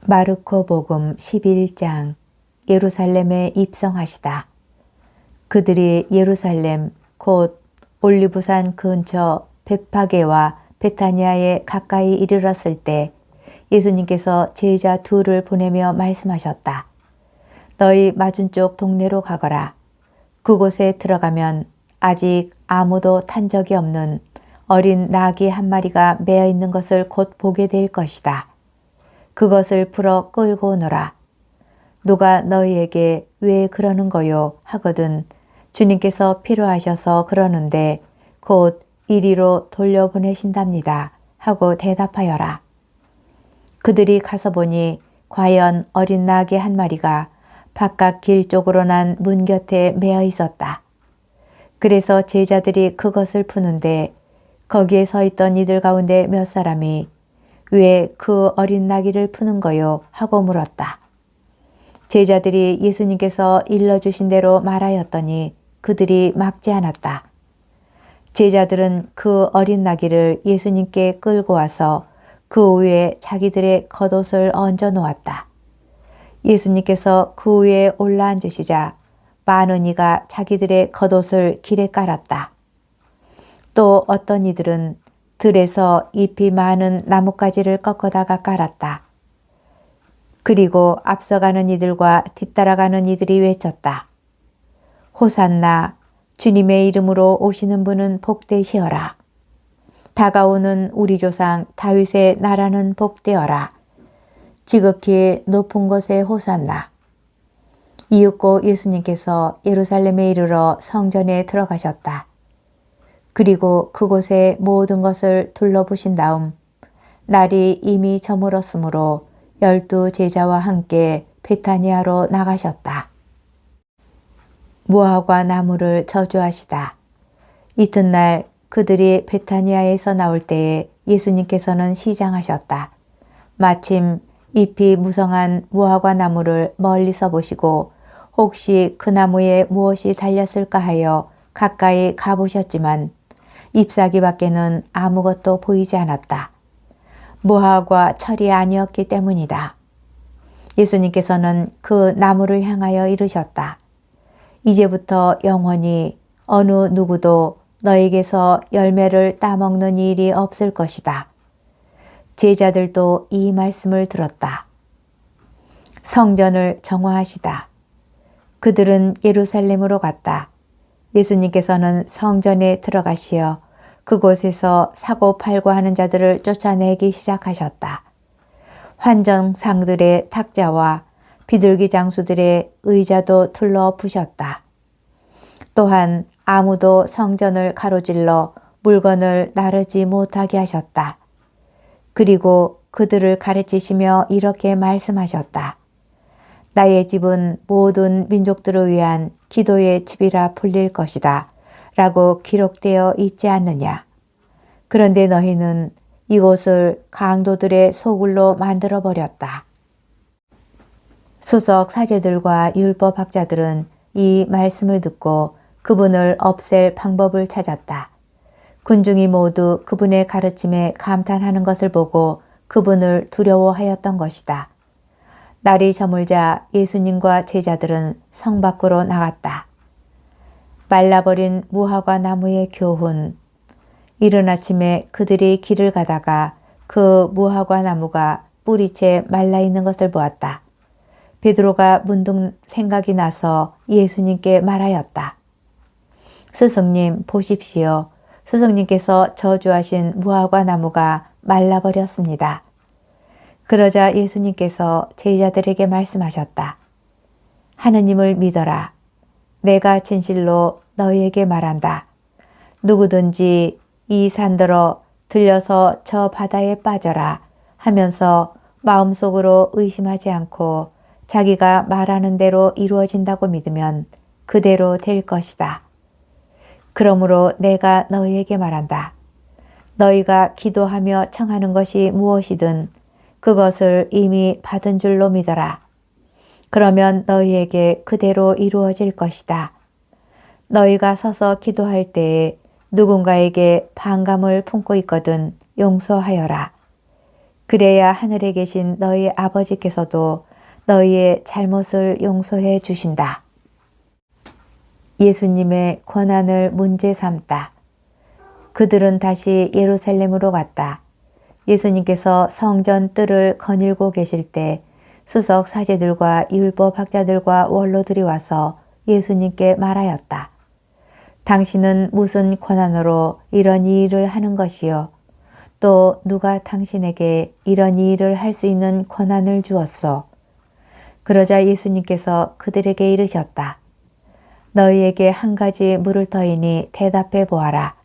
마르코 복음 11장. 예루살렘에 입성하시다. 그들이 예루살렘 곧 올리브산 근처 벳파게와 베타니아에 가까이 이르렀을 때 예수님께서 제자 둘을 보내며 말씀하셨다. 너희 맞은쪽 동네로 가거라. 그곳에 들어가면 아직 아무도 탄 적이 없는 어린 나귀 한 마리가 매어 있는 것을 곧 보게 될 것이다. 그것을 풀어 끌고 오너라. 누가 너희에게 왜 그러는 거요 하거든 주님께서 필요하셔서 그러는데 곧 이리로 돌려보내신답니다 하고 대답하여라. 그들이 가서 보니 과연 어린 나귀 한 마리가 바깥 길 쪽으로 난 문 곁에 매어 있었다. 그래서 제자들이 그것을 푸는데 거기에 서 있던 이들 가운데 몇 사람이 왜 그 어린 나귀를 푸는 거요 하고 물었다. 제자들이 예수님께서 일러주신 대로 말하였더니 그들이 막지 않았다. 제자들은 그 어린 나귀를 예수님께 끌고 와서 그 위에 자기들의 겉옷을 얹어 놓았다. 예수님께서 그 위에 올라앉으시자 많은 이가 자기들의 겉옷을 길에 깔았다. 또 어떤 이들은 들에서 잎이 많은 나뭇가지를 꺾어다가 깔았다. 그리고 앞서가는 이들과 뒤따라가는 이들이 외쳤다. 호산나, 주님의 이름으로 오시는 분은 복되시어라. 다가오는 우리 조상 다윗의 나라는 복되어라. 지극히 높은 곳에 호산나. 이윽고 예수님께서 예루살렘에 이르러 성전에 들어가셨다. 그리고 그곳의 모든 것을 둘러보신 다음 날이 이미 저물었으므로 12 제자와 함께 베타니아로 나가셨다. 무화과 나무를 저주하시다. 이튿날 그들이 베타니아에서 나올 때에 예수님께서는 시장하셨다. 마침 잎이 무성한 무화과 나무를 멀리서 보시고 혹시 그 나무에 무엇이 달렸을까 하여 가까이 가보셨지만 잎사귀 밖에는 아무것도 보이지 않았다. 무화과 철이 아니었기 때문이다. 예수님께서는 그 나무를 향하여 이르셨다. 이제부터 영원히 어느 누구도 너에게서 열매를 따먹는 일이 없을 것이다. 제자들도 이 말씀을 들었다. 성전을 정화하시다. 그들은 예루살렘으로 갔다. 예수님께서는 성전에 들어가시어 그곳에서 사고 팔고 하는 자들을 쫓아내기 시작하셨다. 환정상들의 탁자와 비둘기 장수들의 의자도 둘러 부셨다. 또한 아무도 성전을 가로질러 물건을 나르지 못하게 하셨다. 그리고 그들을 가르치시며 이렇게 말씀하셨다. 나의 집은 모든 민족들을 위한 기도의 집이라 불릴 것이다. 라고 기록되어 있지 않느냐. 그런데 너희는 이곳을 강도들의 소굴로 만들어 버렸다. 수석 사제들과 율법학자들은 이 말씀을 듣고 그분을 없앨 방법을 찾았다. 군중이 모두 그분의 가르침에 감탄하는 것을 보고 그분을 두려워하였던 것이다. 날이 저물자 예수님과 제자들은 성 밖으로 나갔다. 말라버린 무화과 나무의 교훈. 이른 아침에 그들이 길을 가다가 그 무화과 나무가 뿌리채 말라 있는 것을 보았다. 베드로가 문득 생각이 나서 예수님께 말하였다. 스승님 보십시오. 스승님께서 저주하신 무화과 나무가 말라버렸습니다. 그러자 예수님께서 제자들에게 말씀하셨다. 하느님을 믿어라. 내가 진실로 너희에게 말한다. 누구든지 이 산더러 들려서 저 바다에 빠져라 하면서 마음속으로 의심하지 않고 자기가 말하는 대로 이루어진다고 믿으면 그대로 될 것이다. 그러므로 내가 너희에게 말한다. 너희가 기도하며 청하는 것이 무엇이든 그것을 이미 받은 줄로 믿어라. 그러면 너희에게 그대로 이루어질 것이다. 너희가 서서 기도할 때에 누군가에게 반감을 품고 있거든 용서하여라. 그래야 하늘에 계신 너희 아버지께서도 너희의 잘못을 용서해 주신다. 예수님의 권한을 문제 삼다. 그들은 다시 예루살렘으로 갔다. 예수님께서 성전 뜰을 거닐고 계실 때 수석 사제들과 율법 학자들과 원로들이 와서 예수님께 말하였다. 당신은 무슨 권한으로 이런 일을 하는 것이요? 또 누가 당신에게 이런 일을 할 수 있는 권한을 주었소? 그러자 예수님께서 그들에게 이르셨다. 너희에게 한 가지 물을 터이니 대답해 보아라.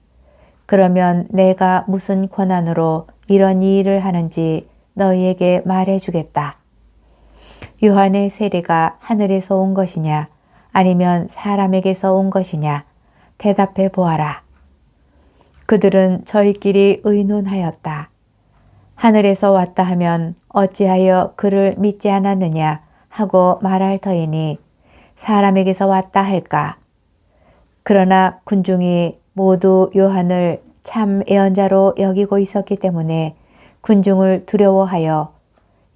그러면 내가 무슨 권한으로 이런 일을 하는지 너희에게 말해 주겠다. 요한의 세례가 하늘에서 온 것이냐 아니면 사람에게서 온 것이냐 대답해 보아라. 그들은 저희끼리 의논하였다. 하늘에서 왔다 하면 어찌하여 그를 믿지 않았느냐 하고 말할 터이니 사람에게서 왔다 할까. 그러나 군중이 모두 요한을 참 예언자로 여기고 있었기 때문에 군중을 두려워하여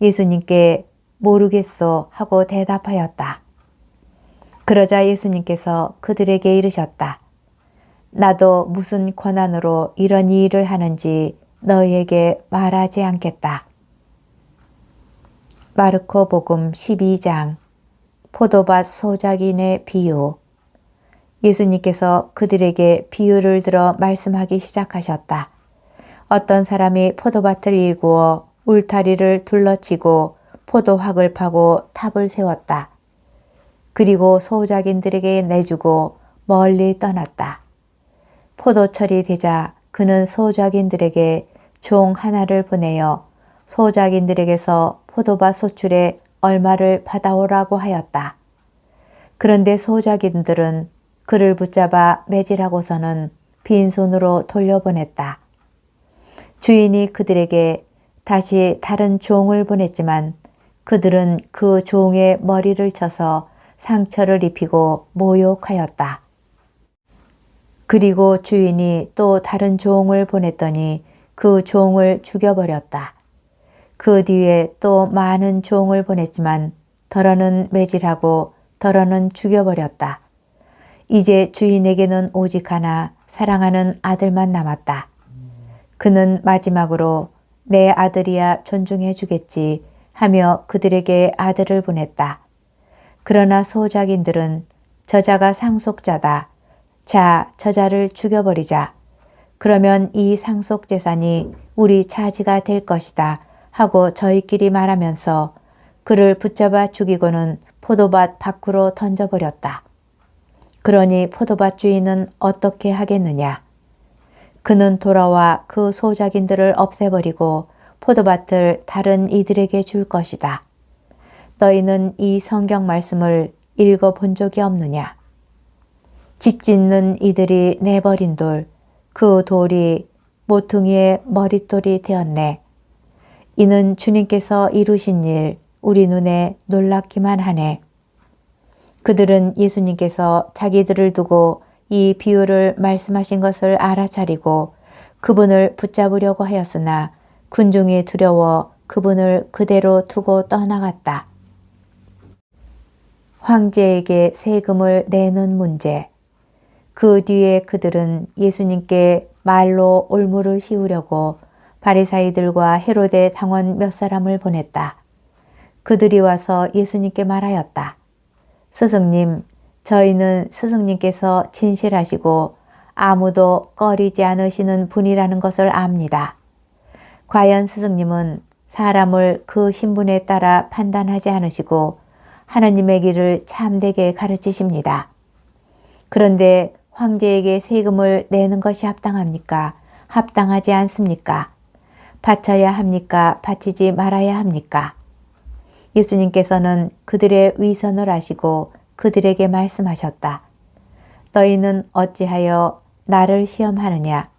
예수님께 모르겠소 하고 대답하였다. 그러자 예수님께서 그들에게 이르셨다. 나도 무슨 권한으로 이런 일을 하는지 너희에게 말하지 않겠다. 마르코 복음 12장 포도밭 소작인의 비유. 예수님께서 그들에게 비유를 들어 말씀하기 시작하셨다. 어떤 사람이 포도밭을 일구어 울타리를 둘러치고 포도확을 파고 탑을 세웠다. 그리고 소작인들에게 내주고 멀리 떠났다. 포도철이 되자 그는 소작인들에게 종 하나를 보내어 소작인들에게서 포도밭 소출에 얼마를 받아오라고 하였다. 그런데 소작인들은 그를 붙잡아 매질하고서는 빈손으로 돌려보냈다. 주인이 그들에게 다시 다른 종을 보냈지만 그들은 그 종의 머리를 쳐서 상처를 입히고 모욕하였다. 그리고 주인이 또 다른 종을 보냈더니 그 종을 죽여버렸다. 그 뒤에 또 많은 종을 보냈지만 더러는 매질하고 더러는 죽여버렸다. 이제 주인에게는 오직 하나 사랑하는 아들만 남았다. 그는 마지막으로 내 아들이야 존중해 주겠지 하며 그들에게 아들을 보냈다. 그러나 소작인들은 저자가 상속자다. 자, 저자를 죽여버리자. 그러면 이 상속재산이 우리 차지가 될 것이다 하고 저희끼리 말하면서 그를 붙잡아 죽이고는 포도밭 밖으로 던져버렸다. 그러니 포도밭 주인은 어떻게 하겠느냐? 그는 돌아와 그 소작인들을 없애버리고 포도밭을 다른 이들에게 줄 것이다. 너희는 이 성경 말씀을 읽어본 적이 없느냐? 집 짓는 이들이 내버린 돌, 그 돌이 모퉁이의 머릿돌이 되었네. 이는 주님께서 이루신 일, 우리 눈에 놀랍기만 하네. 그들은 예수님께서 자기들을 두고 이 비유를 말씀하신 것을 알아차리고 그분을 붙잡으려고 하였으나 군중이 두려워 그분을 그대로 두고 떠나갔다. 황제에게 세금을 내는 문제. 그 뒤에 그들은 예수님께 말로 올무를 씌우려고 바리사이들과 헤로데 당원 몇 사람을 보냈다. 그들이 와서 예수님께 말하였다. 스승님, 저희는 스승님께서 진실하시고 아무도 꺼리지 않으시는 분이라는 것을 압니다. 과연 스승님은 사람을 그 신분에 따라 판단하지 않으시고 하느님의 길을 참되게 가르치십니다. 그런데 황제에게 세금을 내는 것이 합당합니까? 합당하지 않습니까? 바쳐야 합니까? 바치지 말아야 합니까? 예수님께서는 그들의 위선을 아시고 그들에게 말씀하셨다. 너희는 어찌하여 나를 시험하느냐?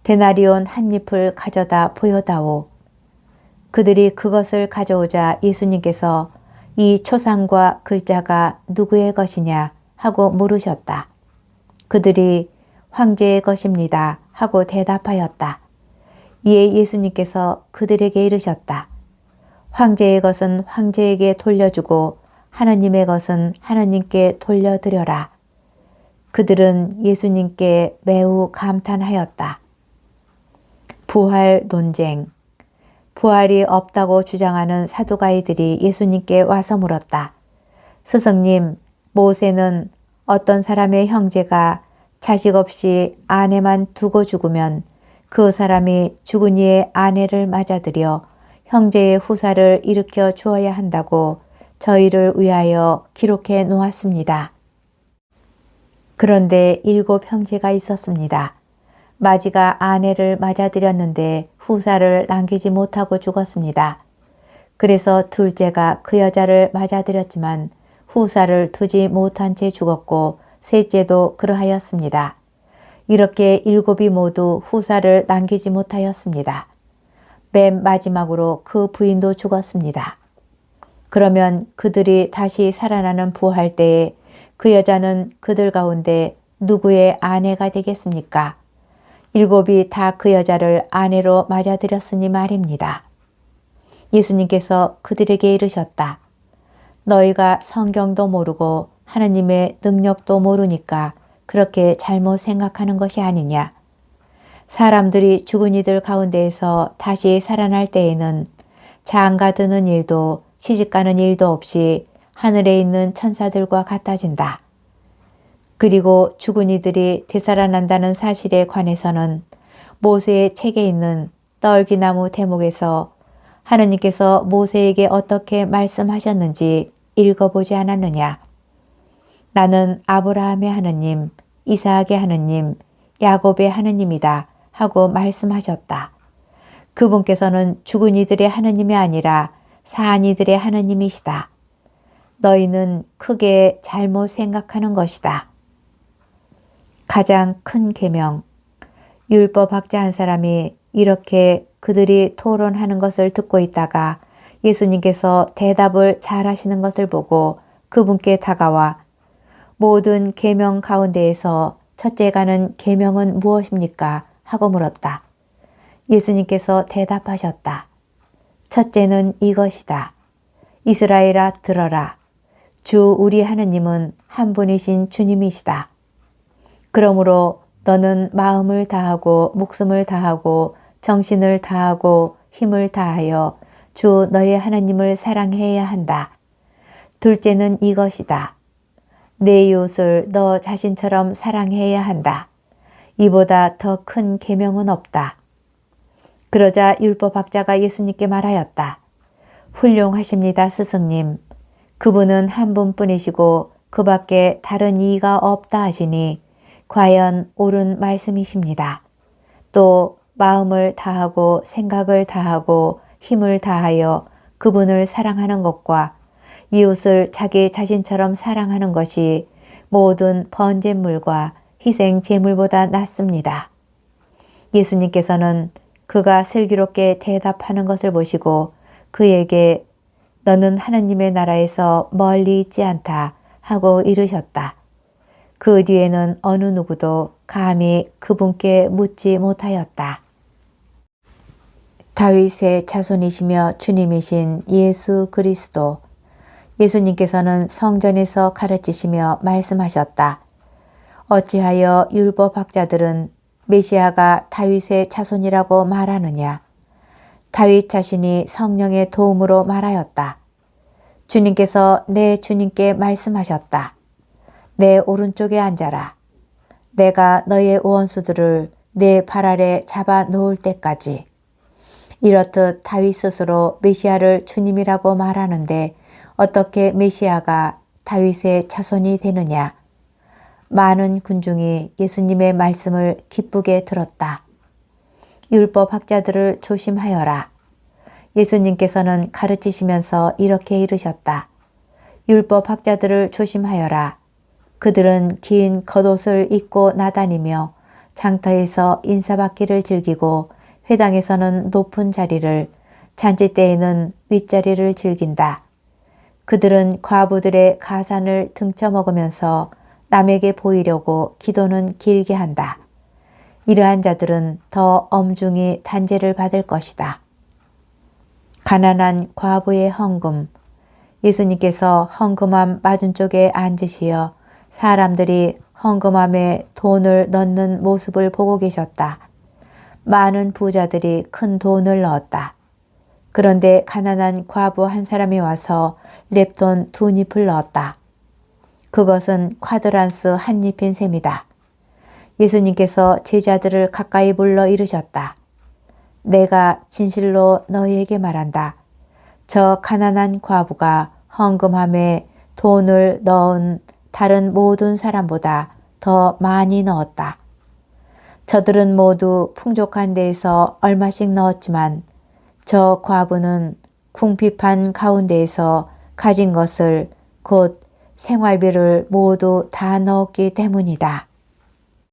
데나리온 한 잎을 가져다 보여다오. 그들이 그것을 가져오자 예수님께서 이 초상과 글자가 누구의 것이냐 하고 물으셨다. 그들이 황제의 것입니다 하고 대답하였다. 이에 예수님께서 그들에게 이르셨다. 황제의 것은 황제에게 돌려주고 하느님의 것은 하느님께 돌려드려라. 그들은 예수님께 매우 감탄하였다. 부활 논쟁. 부활이 없다고 주장하는 사두가이들이 예수님께 와서 물었다. 스승님, 모세는 어떤 사람의 형제가 자식 없이 아내만 두고 죽으면 그 사람이 죽은 이의 아내를 맞아들여 형제의 후사를 일으켜 주어야 한다고 저희를 위하여 기록해 놓았습니다. 그런데 7 형제가 있었습니다. 마지가 아내를 맞아들였는데 후사를 남기지 못하고 죽었습니다. 그래서 둘째가 그 여자를 맞아들였지만 후사를 두지 못한 채 죽었고 셋째도 그러하였습니다. 이렇게 7이 모두 후사를 남기지 못하였습니다. 맨 마지막으로 그 부인도 죽었습니다. 그러면 그들이 다시 살아나는 부활 때에 그 여자는 그들 가운데 누구의 아내가 되겠습니까? 7이 다 그 여자를 아내로 맞아들였으니 말입니다. 예수님께서 그들에게 이르셨다. 너희가 성경도 모르고 하느님의 능력도 모르니까 그렇게 잘못 생각하는 것이 아니냐. 사람들이 죽은 이들 가운데에서 다시 살아날 때에는 장가 드는 일도 시집가는 일도 없이 하늘에 있는 천사들과 같아진다. 그리고 죽은 이들이 되살아난다는 사실에 관해서는 모세의 책에 있는 떨기나무 대목에서 하느님께서 모세에게 어떻게 말씀하셨는지 읽어보지 않았느냐. 나는 아브라함의 하느님, 이삭의 하느님, 야곱의 하느님이다 하고 말씀하셨다. 그분께서는 죽은 이들의 하느님이 아니라 사한 이들의 하느님이시다. 너희는 크게 잘못 생각하는 것이다. 가장 큰 계명. 율법학자 한 사람이 이렇게 그들이 토론하는 것을 듣고 있다가 예수님께서 대답을 잘하시는 것을 보고 그분께 다가와 모든 계명 가운데에서 첫째가는 계명은 무엇입니까? 하고 물었다. 예수님께서 대답하셨다. 첫째는 이것이다. 이스라엘아 들어라. 주 우리 하느님은 한 분이신 주님이시다. 그러므로 너는 마음을 다하고 목숨을 다하고 정신을 다하고 힘을 다하여 주 너의 하나님을 사랑해야 한다. 둘째는 이것이다. 내 이웃을 너 자신처럼 사랑해야 한다. 이보다 더 큰 계명은 없다. 그러자 율법학자가 예수님께 말하였다. 훌륭하십니다, 스승님. 그분은 한 분뿐이시고 그 밖에 다른 이가 없다 하시니 과연 옳은 말씀이십니다. 또 마음을 다하고 생각을 다하고 힘을 다하여 그분을 사랑하는 것과 이웃을 자기 자신처럼 사랑하는 것이 모든 번제물과 희생 제물보다 낫습니다. 예수님께서는 그가 슬기롭게 대답하는 것을 보시고 그에게 너는 하느님의 나라에서 멀리 있지 않다 하고 이르셨다. 그 뒤에는 어느 누구도 감히 그분께 묻지 못하였다. 다윗의 자손이시며 주님이신 예수 그리스도. 예수님께서는 성전에서 가르치시며 말씀하셨다. 어찌하여 율법학자들은 메시아가 다윗의 자손이라고 말하느냐. 다윗 자신이 성령의 도움으로 말하였다. 주님께서 내 주님께 말씀하셨다. 내 오른쪽에 앉아라. 내가 너의 원수들을 내 발 아래 잡아 놓을 때까지. 이렇듯 다윗 스스로 메시아를 주님이라고 말하는데 어떻게 메시아가 다윗의 자손이 되느냐. 많은 군중이 예수님의 말씀을 기쁘게 들었다. 율법학자들을 조심하여라. 예수님께서는 가르치시면서 이렇게 이르셨다. 율법학자들을 조심하여라. 그들은 긴 겉옷을 입고 나다니며 장터에서 인사받기를 즐기고 회당에서는 높은 자리를, 잔치 때에는 윗자리를 즐긴다. 그들은 과부들의 가산을 등쳐먹으면서 남에게 보이려고 기도는 길게 한다. 이러한 자들은 더 엄중히 단죄를 받을 것이다. 가난한 과부의 헌금. 예수님께서 헌금함 맞은쪽에 앉으시어 사람들이 헌금함에 돈을 넣는 모습을 보고 계셨다. 많은 부자들이 큰 돈을 넣었다. 그런데 가난한 과부 한 사람이 와서 랩돈 2잎을 넣었다. 그것은 쿼드란스 한 잎인 셈이다. 예수님께서 제자들을 가까이 불러 이르셨다. 내가 진실로 너희에게 말한다. 저 가난한 과부가 헌금함에 돈을 넣은 다른 모든 사람보다 더 많이 넣었다. 저들은 모두 풍족한 데에서 얼마씩 넣었지만 저 과부는 궁핍한 가운데에서 가진 것을 곧 생활비를 모두 다 넣었기 때문이다.